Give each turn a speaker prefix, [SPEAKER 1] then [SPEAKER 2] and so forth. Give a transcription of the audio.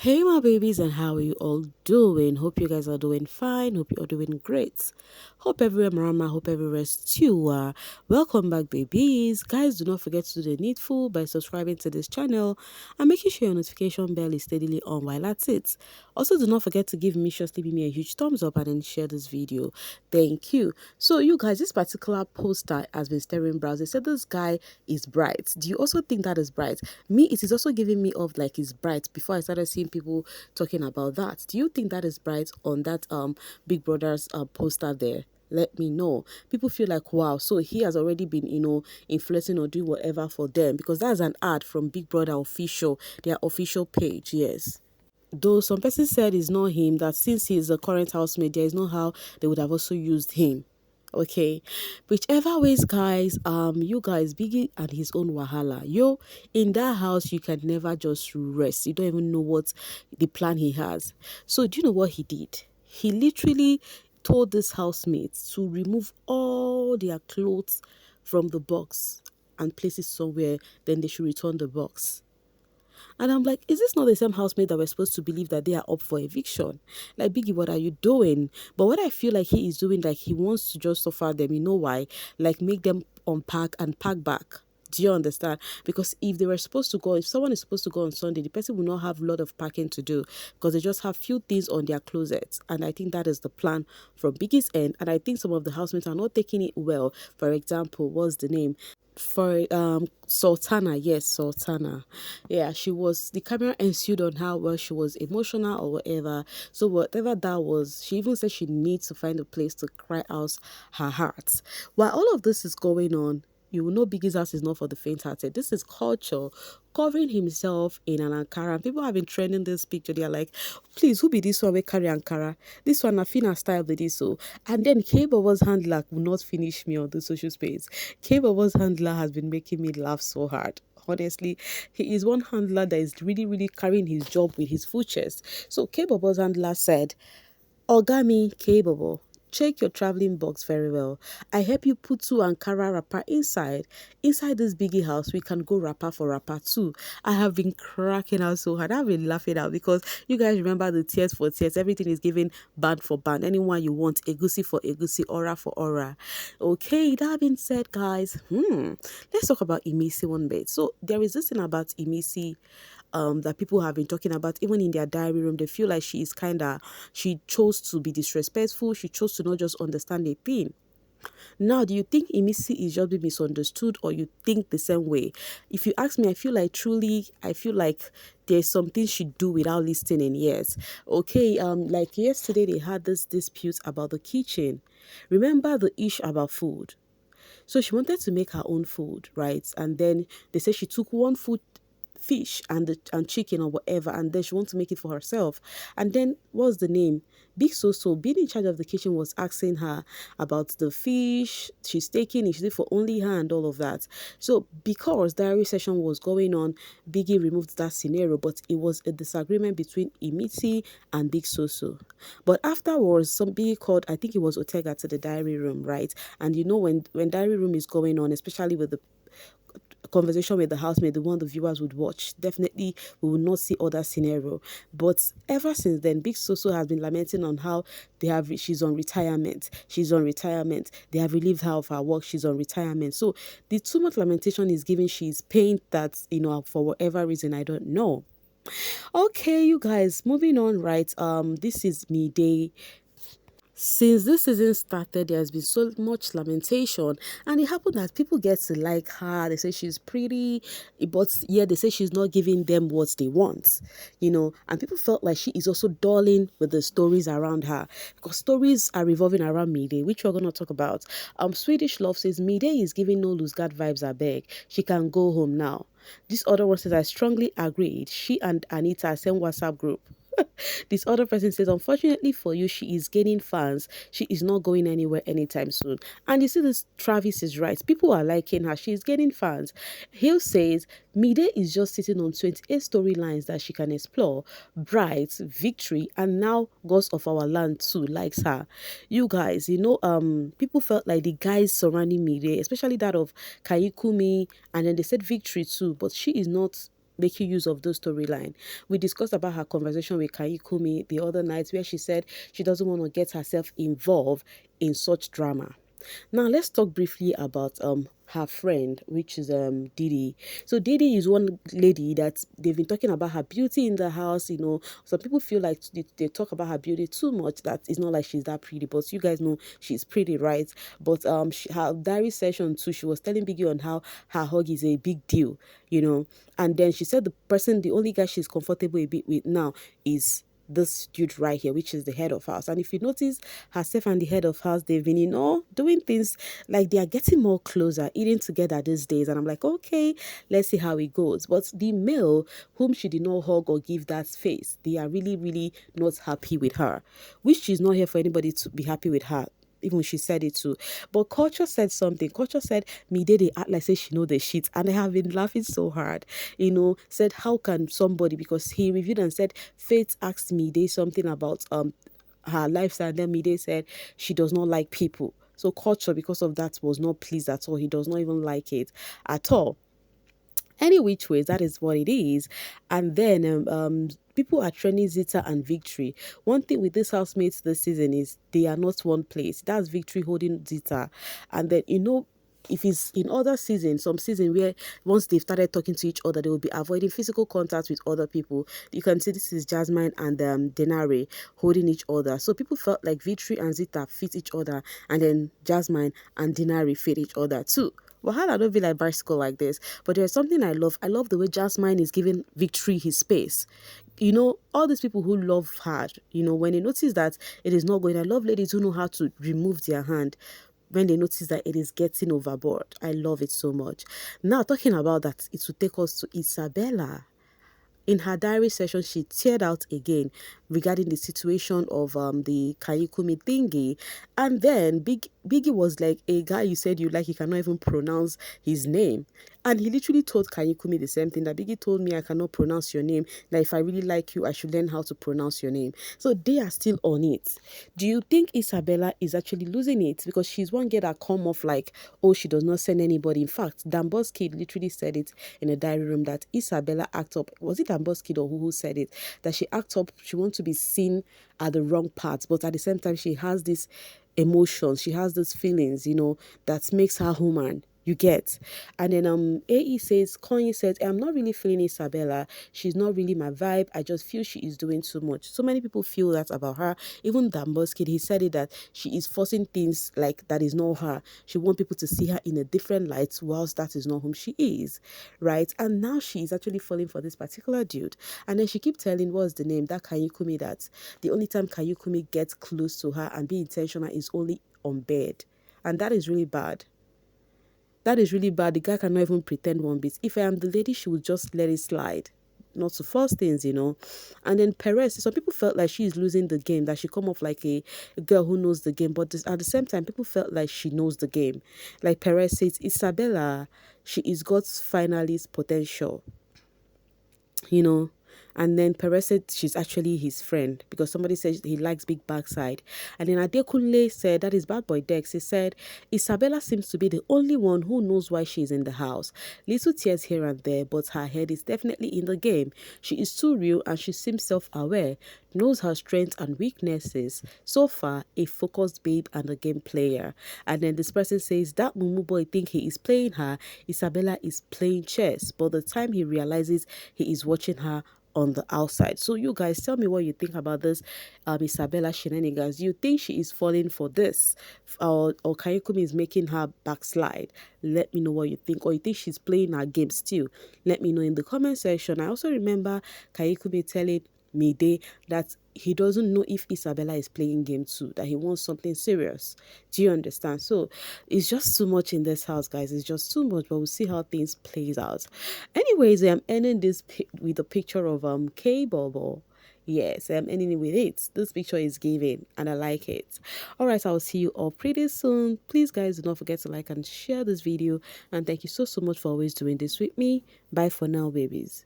[SPEAKER 1] Hey my babies, and how are you all doing? Hope you guys are doing fine. Hope you're doing great. Hope everywhere Marama, hope everywhere you are. Welcome back babies. Guys, do not forget to do the needful by subscribing to this channel and making sure your notification bell is steadily on while at it. Also, do not forget to give me me a huge thumbs up and then share this video. Thank you. So you guys, this particular poster has been staring browse. They said this guy is bright. Do you also think that is bright? Me, it is also giving me off like it's bright before I started seeing people talking about that. Do you think that is bright on that Big Brother's poster there? Let me know. People feel like, wow, so he has already been, influencing or doing whatever for them, because that's an ad from Big Brother official, their official page. Yes, though some person said it's not him, that since he is a current housemate, there is no how they would have also used him. Okay, whichever ways, guys, you guys, Biggie and his own wahala. Yo, in that house you can never just rest. You don't even know what the plan he has. So do you know what he did? He literally told this housemates to remove all their clothes from the box and place it somewhere, then they should return the box. And I'm like, is this not the same housemate that we're supposed to believe that they are up for eviction? Like, Biggie, what are you doing? But what I feel like he is doing, like, he wants to just suffer them. You know why? Like, make them unpack and pack back. Do you understand? Because if they were supposed to go, if someone is supposed to go on Sunday, the person will not have a lot of packing to do because they just have few things on their closets. And I think that is the plan from Biggie's end. And I think some of the housemates are not taking it well. For example, what's the name? For Sultana, yes, Sultana. Yeah, she was, the camera ensued on how well she was emotional or whatever. So whatever that was, she even said she needs to find a place to cry out her heart. While all of this is going on, you will know Biggie's house is not for the faint-hearted. This is culture, covering himself in an Ankara. And people have been trending this picture. They're like, please, who be this one? We carry Ankara. This one, Afina style with this. So, and then K-Bobo's handler will not finish me on the social space. K-Bobo's handler has been making me laugh so hard. Honestly, he is one handler that is really, really carrying his job with his full chest. So K-Bobo's handler said, Ogami K-Bobo, check your traveling box very well. I help you put two Ankara wrapper inside. Inside this biggie house, we can go wrapper for wrapper too. I have been cracking out so hard. I've been laughing out because you guys remember the tears for tears. Everything is given band for band. Anyone you want, egusi for egusi, aura for aura. Okay, that being said, guys, let's talk about Imisi one bit. So there is this thing about Imisi that people have been talking about, even in their diary room. They feel like she chose to be disrespectful. She chose to not just understand a thing. Now, do you think Imisi is just being misunderstood, or you think the same way? If you ask me, I feel like there's something she do without listening. Yes. Okay. Like yesterday, they had this dispute about the kitchen. Remember the issue about food? So she wanted to make her own food, right? And then they said she took one food, fish and chicken or whatever, and then she wants to make it for herself. And then what's the name? Big Soso, being in charge of the kitchen, was asking her about the fish she's taking, is it for only her and all of that. So because diary session was going on, Biggie removed that scenario, but it was a disagreement between Imiti and Big Soso. But afterwards, somebody called, I think it was Otega, to the diary room, right? And you know, when diary room is going on, especially with the conversation with the housemate, the one the viewers would watch, definitely we will not see other scenario. But ever since then, Big Soso has been lamenting on how she's on retirement. She's on retirement. They have relieved her of her work. She's on retirement. So the too much lamentation is giving she's pain that, for whatever reason, I don't know. Okay, you guys, moving on, right? This is Midday. Since this season started, there has been so much lamentation, and it happened that people get to like her. They say she's pretty, but yeah, they say she's not giving them what they want, and people felt like she is also dulling with the stories around her, because stories are revolving around Midday, which we're going to talk about. Swedish Love says Midday is giving no loose guard vibes. I beg, she can go home now. This other one says, I strongly agreed. She and Anita same WhatsApp group. This other person says, unfortunately for you, she is gaining fans. She is not going anywhere anytime soon. And you see, this Travis is right. People are liking her. She is gaining fans. Hill says, Midday is just sitting on 28 storylines that she can explore. Bright, Victory, and now Gods of Our Land too likes her. You guys, people felt like the guys surrounding Midday, especially that of Kaikumi, and then they said Victory too, but she is not making use of those storyline. We discussed about her conversation with Kayikumi the other night, where she said she doesn't want to get herself involved in such drama. Now let's talk briefly about her friend, which is Didi. So Didi is one lady that they've been talking about her beauty in the house. You know, some people feel like they talk about her beauty too much. That it's not like she's that pretty, but you guys know she's pretty, right? But her diary session too, she was telling Biggie on how her hug is a big deal. You know, and then she said the only guy she's comfortable a bit with now is this dude right here, which is the head of house. And if you notice, herself and the head of house, they've been, doing things like they are getting more closer, eating together these days. And I'm like, okay, let's see how it goes. But the male whom she did not hug or give that face, they are really, really not happy with her, which she's not here for anybody to be happy with her. Even she said it too. But Culture said something. Culture said, Midday, they act like say she know the shit. And I have been laughing so hard. Said, how can somebody, because he reviewed and said, Faith asked Midday something about her lifestyle. And then Midday said she does not like people. So Culture, because of that, was not pleased at all. He does not even like it at all. Any which ways, that is what it is. And then people are trending Zita and Victory. One thing with these housemates this season is they are not one place. That's Victory holding Zita. And then, if it's in other seasons, some season where once they've started talking to each other, they will be avoiding physical contact with other people. You can see this is Jasmine and Denare holding each other. So people felt like Victory and Zita fit each other, and then Jasmine and Denare fit each other too. Well, how I don't be like bicycle like this, but there's something I love. I love the way Jasmine is giving Victory his space. All these people who love her, when they notice that it is not going, I love ladies who know how to remove their hand when they notice that it is getting overboard. I love it so much. Now, talking about that, it will take us to Isabella. In her diary session, she teared out again regarding the situation of the Kayikumi thingy. And then Biggie was like, a guy you said you like, you cannot even pronounce his name. And he literally told Kayikumi the same thing, that Biggie told me I cannot pronounce your name, that if I really like you, I should learn how to pronounce your name. So they are still on it. Do you think Isabella is actually losing it? Because she's one girl that come off like, oh, she does not send anybody. In fact, Dambo's kid literally said it in a diary room that Isabella act up. Was it Dambo's kid or who said it? That she act up, she wants to be seen at the wrong parts, but at the same time, she has this emotions, she has these feelings, that makes her human. You get. And then AE says, Kanye says, I'm not really feeling Isabella. She's not really my vibe. I just feel she is doing too much. So many people feel that about her. Even Dambo's kid, he said it, that she is forcing things like that is not her. She wants people to see her in a different light, whilst that is not whom she is. Right? And now she is actually falling for this particular dude. And then she keep telling, what's the name? That Kayukumi, that the only time Kayukumi gets close to her and be intentional is only on bed. And that is really bad. That is really bad. The guy cannot even pretend one bit. If I am the lady, she would just let it slide. Not to force things, And then Perez, some people felt like she is losing the game, that she come off like a girl who knows the game. But at the same time, people felt like she knows the game. Like Perez says, Isabella, she is God's finalist potential. And then Perez said she's actually his friend, because somebody said he likes big backside. And then Adekunle said, that is Bad Boy Dex, he said, Isabella seems to be the only one who knows why she's in the house. Little tears here and there, but her head is definitely in the game. She is too real and she seems self-aware, knows her strengths and weaknesses. So far, a focused babe and a game player. And then this person says, that Mumu boy think he is playing her. Isabella is playing chess, but the time he realizes he is watching her on the outside. So you guys, tell me what you think about this Isabella shenanigans. Do you think she is falling for this, or Kayikumi is making her backslide? Let me know what you think. Or you think she's playing her game still? Let me know in the comment section. I also remember Kayikumi telling Midday that he doesn't know if Isabella is playing game too, that he wants something serious. Do you understand? So it's just too much in this house, guys. It's just too much, but we'll see how things plays out. Anyways, I'm ending this with a picture of K-Bubble. Yes, I'm ending it with it. This picture is giving and I like it. All right, I'll see you all pretty soon. Please, guys, do not forget to like and share this video. And thank you so much for always doing this with me. Bye for now, babies.